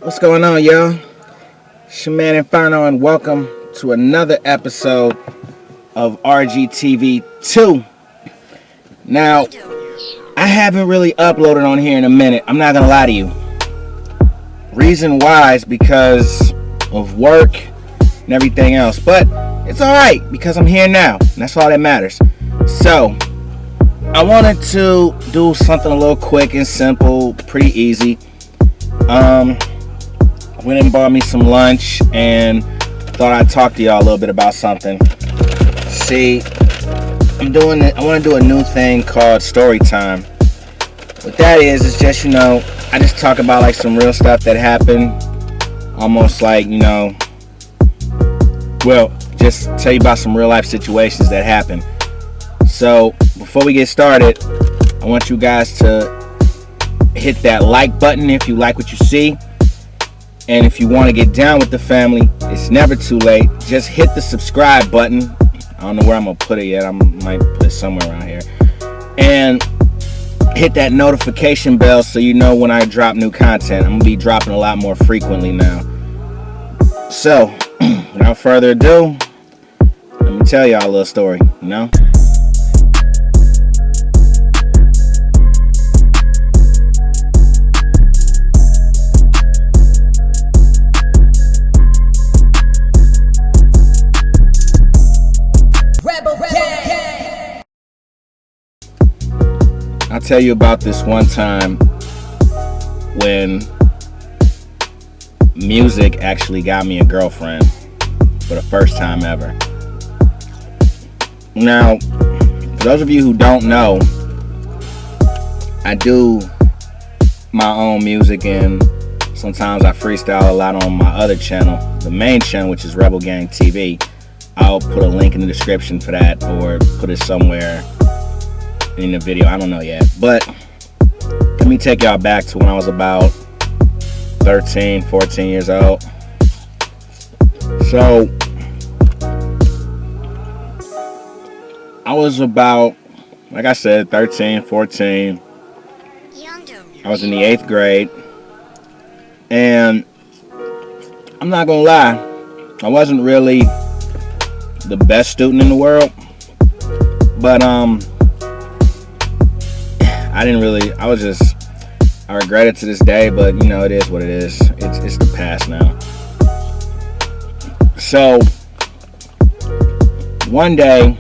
What's going on, y'all? It's your man Inferno, and welcome to another episode of RGTV 2. Now, I haven't really uploaded on here in a minute. I'm not gonna lie to you. Reason why is because of work and everything else, but it's alright because I'm here now, and that's all that matters. So, I wanted to do something a little quick and simple, pretty easy. Went and bought me some lunch and thought I'd talk to y'all a little bit about something. See, I want to do a new thing called story time. What that is just, I just talk about like some real stuff that happened. Almost like, just tell you about some real life situations that happened. So, before we get started, I want you guys to hit that like button if you like what you see. And if you want to get down with the family, it's never too late. Just hit the subscribe button. I don't know where I'm going to put it yet. I might put it somewhere around here. And hit that notification bell so you know when I drop new content. I'm going to be dropping a lot more frequently now. So, without further ado, let me tell y'all a little story, I'll tell you about this one time when music actually got me a girlfriend for the first time ever. Now, for those of you who don't know, I do my own music and sometimes I freestyle a lot on my other channel, the main channel, which is Rebel Gang TV. I'll put a link in the description for that or put it somewhere in the video. I don't know yet, but let me take y'all back to when I was about 13, 14 years old. So I was about, like I said, 13, 14. I was in the 8th grade, and I'm not gonna lie, I wasn't really the best student in the world, but I regret it to this day, but it is what it is. It's the past now. So one day,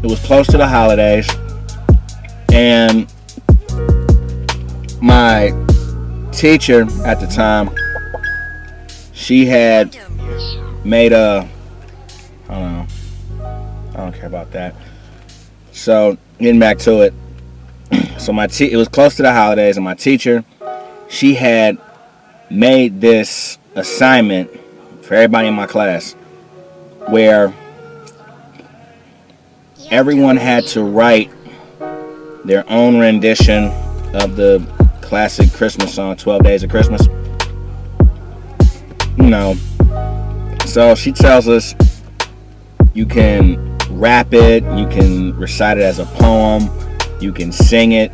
it was close to the holidays, and my teacher at the time, she had made I don't care about that. So getting back to it. So it was close to the holidays, and my teacher, she had made this assignment for everybody in my class where everyone had to write their own rendition of the classic Christmas song, 12 Days of Christmas. So she tells us you can rap it, you can recite it as a poem, you can sing it.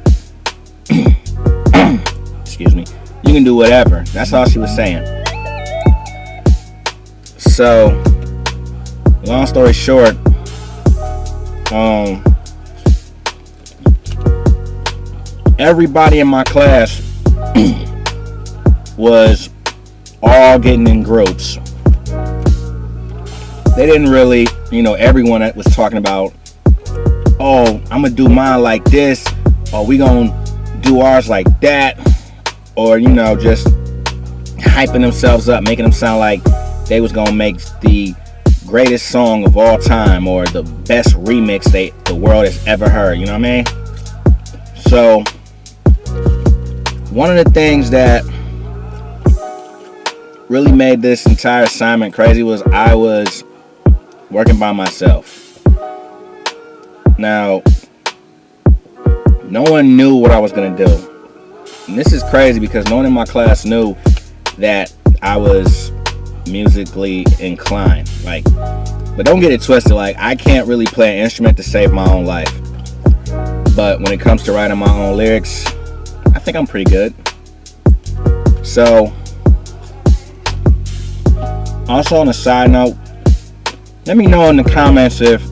Excuse me. You can do whatever. That's all she was saying. So, long story short, everybody in my class was all getting in groups. They didn't really, everyone was talking about, oh, I'm gonna do mine like this, or we gonna do ours like that, or just hyping themselves up, making them sound like they was gonna make the greatest song of all time or the best remix the world has ever heard. You know what I mean? So one of the things that really made this entire assignment crazy was I was working by myself. Now, no one knew what I was going to do. And this is crazy because no one in my class knew that I was musically inclined. But don't get it twisted. I can't really play an instrument to save my own life. But when it comes to writing my own lyrics, I think I'm pretty good. So Also, on a side note, let me know in the comments if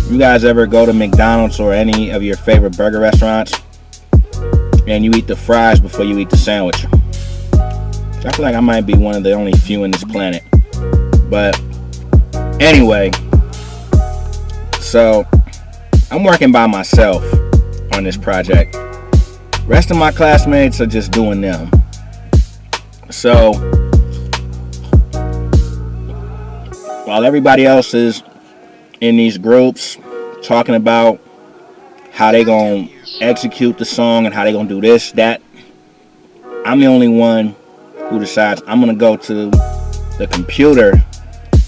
you guys ever go to McDonald's or any of your favorite burger restaurants and you eat the fries before you eat the sandwich. I feel like I might be one of the only few in this planet. But anyway, so I'm working by myself on this project. Rest of my classmates are just doing them. So while everybody else is in these groups talking about how they gonna execute the song and how they gonna do this, that, I'm the only one who decides I'm gonna go to the computer,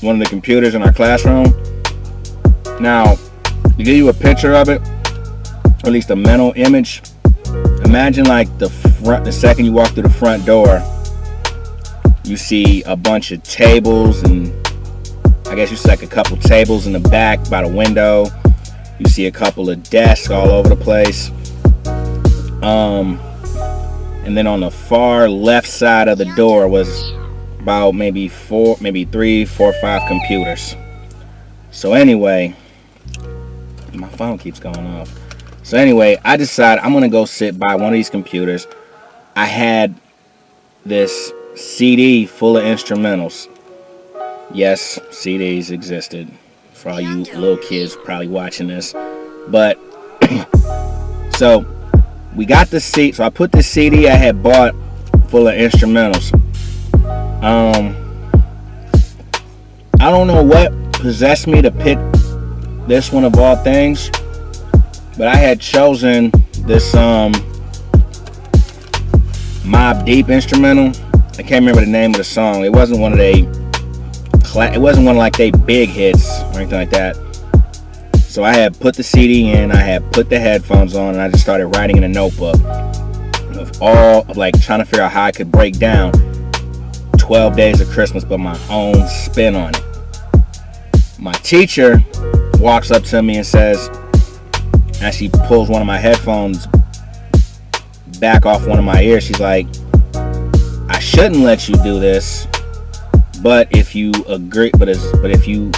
one of the computers in our classroom. Now, to give you a picture of it, or at least a mental image, imagine like the second you walk through the front door, you see a bunch of tables, and I guess you see like a couple tables in the back by the window. You see a couple of desks all over the place. And then on the far left side of the door was about maybe 3, 4, 5 computers. So anyway, my phone keeps going off. So anyway, I decided I'm gonna go sit by one of these computers. I had this CD full of instrumentals. Yes, CDs existed for all you little kids probably watching this. But so we got the seat. So I put the CD I had bought full of instrumentals. I don't know what possessed me to pick this one of all things, but I had chosen this Mobb Deep instrumental. I can't remember the name of the song. It wasn't one of like they big hits or anything like that. So I had put the CD in, I had put the headphones on, and I just started writing in a notebook of like trying to figure out how I could break down 12 Days of Christmas, but my own spin on it. My teacher walks up to me and says, as she pulls one of my headphones back off one of my ears, she's like, I shouldn't let you do this, but if you agree, but if you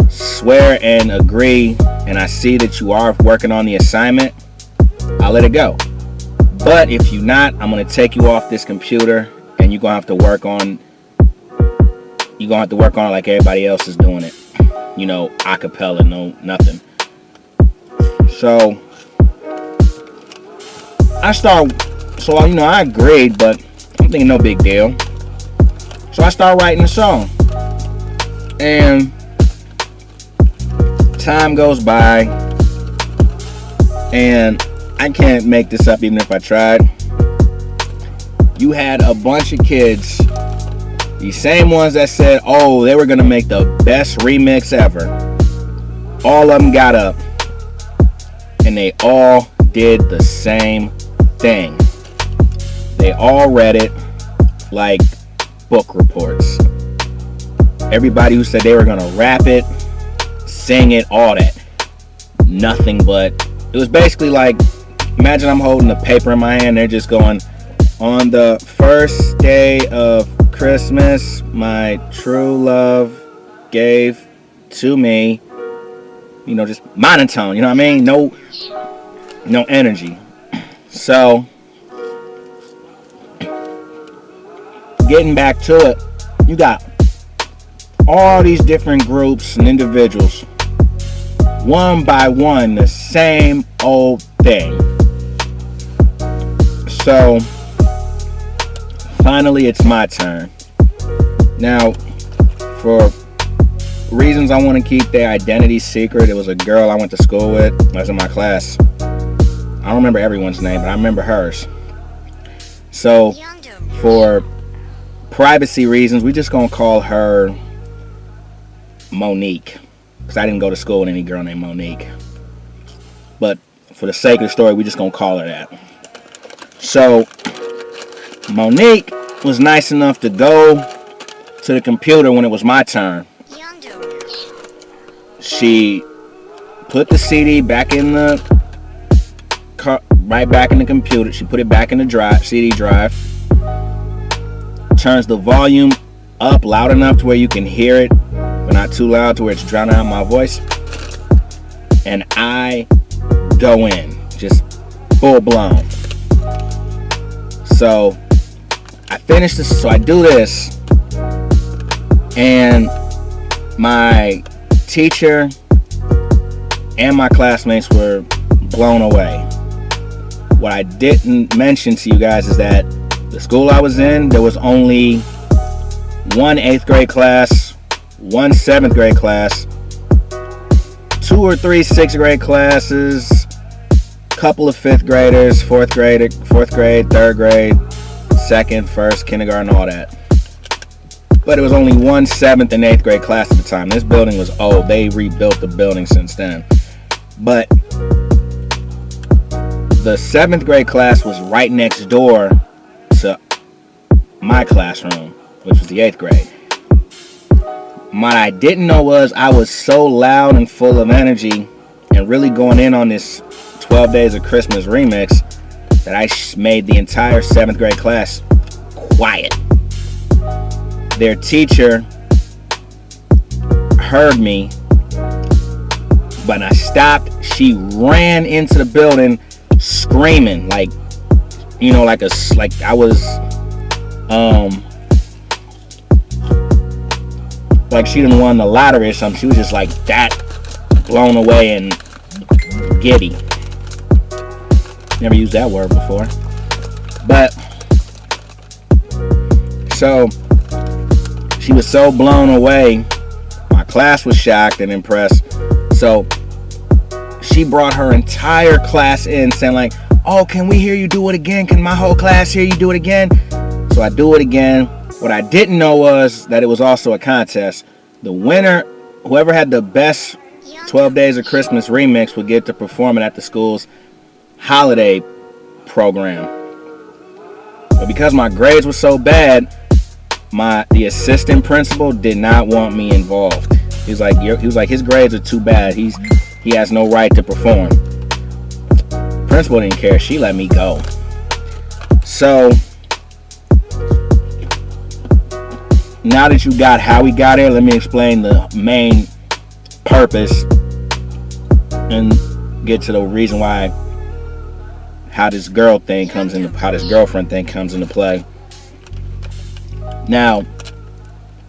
swear and agree, and I see that you are working on the assignment, I'll let it go. But if you not, I'm gonna take you off this computer, and you're gonna have to work on it like everybody else is doing it. You know, a cappella, no nothing. So I agreed, but I'm thinking no big deal. So I start writing a song, and time goes by, and I can't make this up even if I tried. You had a bunch of kids, these same ones that said, oh, they were gonna make the best remix ever. All of them got up, and they all did the same thing. They all read it like book reports. Everybody who said they were gonna rap it, sing it, all that, nothing but, it was basically like, imagine I'm holding the paper in my hand, they're just going, on the first day of Christmas, my true love gave to me, you know, just monotone, you know what I mean? No energy. So, getting back to it, you got all these different groups and individuals, one by one, the same old thing. So, finally, it's my turn. Now, for reasons I want to keep their identity secret, it was a girl I went to school with, I was in my class. I don't remember everyone's name, but I remember hers. So, for privacy reasons, we just gonna call her Monique, because I didn't go to school with any girl named Monique. But for the sake of the story, we just gonna call her that. So, Monique was nice enough to go to the computer when it was my turn. She put the CD back in the right back in the computer. She put it back in the CD drive. Turns the volume up loud enough to where you can hear it, but not too loud to where it's drowning out my voice. And I go in, just full blown. So I finish this, so I do this, and my teacher and my classmates were blown away. What I didn't mention to you guys is that the school I was in, there was only one 8th grade class, one 7th grade class, 2 or 3 6th grade classes, couple of 5th graders, 4th grade, 3rd grade, 2nd, 1st, kindergarten, all that. But it was only one 7th and 8th grade class at the time. This building was old. They rebuilt the building since then. But the 7th grade class was right next door to my classroom, which was the 8th grade. What I didn't know was I was so loud and full of energy and really going in on this 12 Days of Christmas remix that I made the entire 7th grade class quiet. Their teacher heard me, but I stopped. She ran into the building screaming like I was like she didn't won the lottery or something. She was just like that, blown away and giddy. Never used that word before. But so she was so blown away. My class was shocked and impressed. So she brought her entire class in saying like, oh, can we hear you do it again? Can my whole class hear you do it again? So I do it again. What I didn't know was that it was also a contest. The winner, whoever had the best 12 Days of Christmas remix, would get to perform it at the school's holiday program. But because my grades were so bad, the assistant principal did not want me involved. He was like, his grades are too bad. He has no right to perform. Principal didn't care. She let me go. So now that you got how we got here, let me explain the main purpose and get to the reason why, how this girlfriend thing comes into play. Now,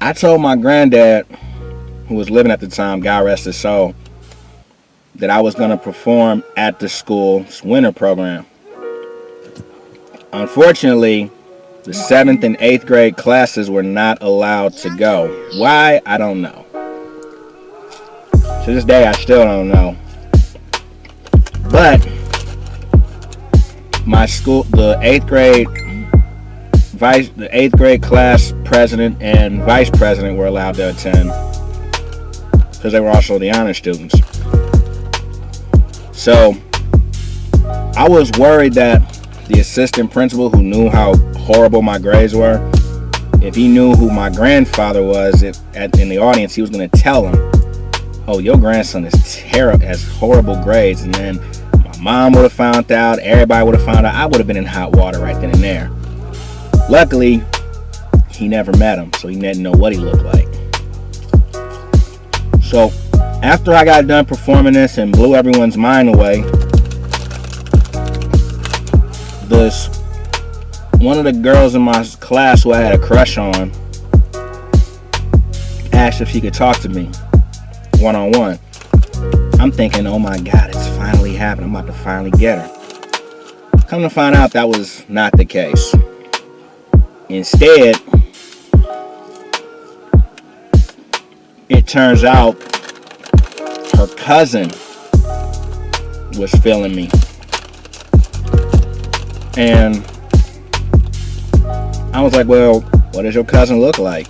I told my granddad, who was living at the time, God rest his soul, that I was going to perform at the school's winter program. Unfortunately, the 7th and 8th grade classes were not allowed to go. Why? I don't know. To this day, I still don't know. But my school, the 8th grade class president and vice president were allowed to attend because they were also the honor students. So I was worried that the assistant principal, who knew how horrible my grades were, if he knew who my grandfather was in the audience, he was going to tell him, oh, your grandson has horrible grades. And then my mom would have found out, everybody would have found out. I would have been in hot water right then and there. Luckily, he never met him, so he didn't know what he looked like. So after I got done performing this and blew everyone's mind away, one of the girls in my class who I had a crush on asked if she could talk to me one-on-one. I'm thinking, oh my God, it's finally happened. I'm about to finally get her. Come to find out, that was not the case. Instead, it turns out her cousin was feeling me. And I was like, well, what does your cousin look like?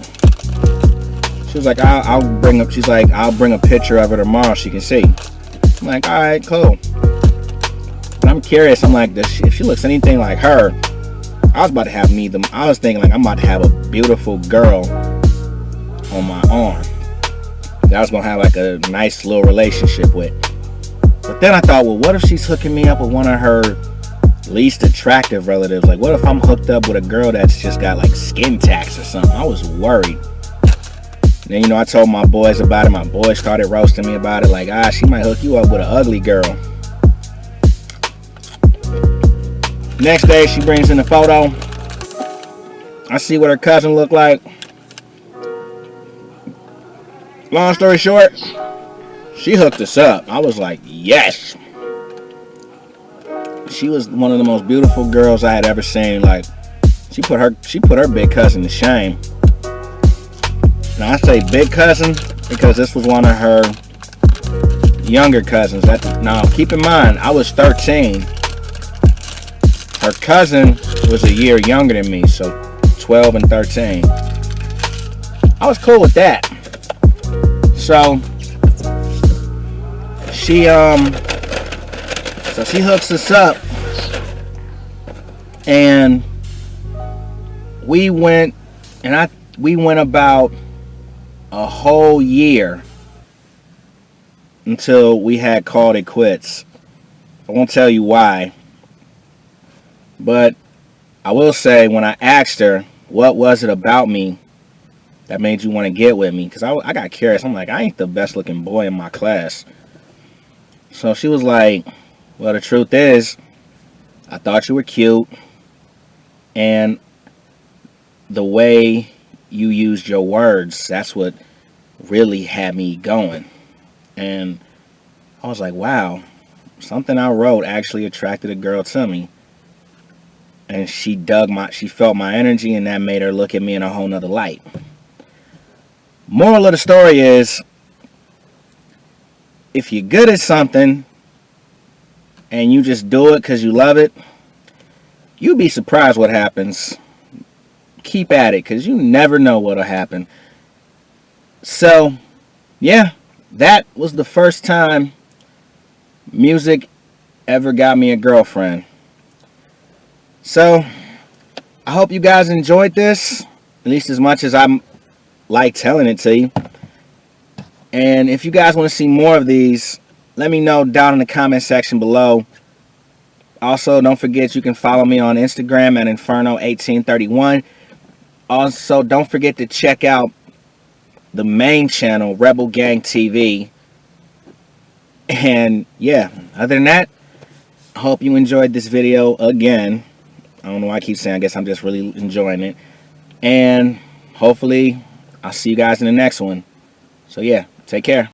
She was like, I'll bring a picture of her tomorrow so she can see. I'm like, all right, cool. But I'm curious. I'm like, if she looks anything like her, I was thinking like I'm about to have a beautiful girl on my arm that I was gonna have like a nice little relationship with. But then I thought, well, what if she's hooking me up with one of her least attractive relatives. Like, what if I'm hooked up with a girl that's just got like skin tax or something? I was worried. And then, I told my boys about it. My boys started roasting me about it. Like, she might hook you up with an ugly girl. Next day, she brings in the photo. I see what her cousin looked like. Long story short, she hooked us up. I was like, yes. She was one of the most beautiful girls I had ever seen. Like, she put her big cousin to shame. Now I say big cousin because this was one of her younger cousins. Now keep in mind, I was 13. Her cousin was a year younger than me, so 12 and 13. I was cool with that. So she hooks us up, and we went about a whole year until we had called it quits. I won't tell you why, but I will say, when I asked her, what was it about me that made you want to get with me? Because I got curious. I'm like, I ain't the best looking boy in my class. So she was like, well, the truth is, I thought you were cute, and the way you used your words, that's what really had me going. And I was like, wow, something I wrote actually attracted a girl to me. And she felt my energy, and that made her look at me in a whole nother light. Moral of the story is, if you're good at something and you just do it because you love it, you'll be surprised what happens. Keep at it, because you never know what'll happen. So, yeah, that was the first time music ever got me a girlfriend. So, I hope you guys enjoyed this, at least as much as I'm like telling it to you. And if you guys want to see more of these, let me know down in the comment section below. Also, don't forget you can follow me on Instagram at Inferno1831. Also, don't forget to check out the main channel, Rebel Gang TV. And yeah, other than that, I hope you enjoyed this video again. I don't know why I keep saying, I guess I'm just really enjoying it. And hopefully I'll see you guys in the next one. So yeah, take care.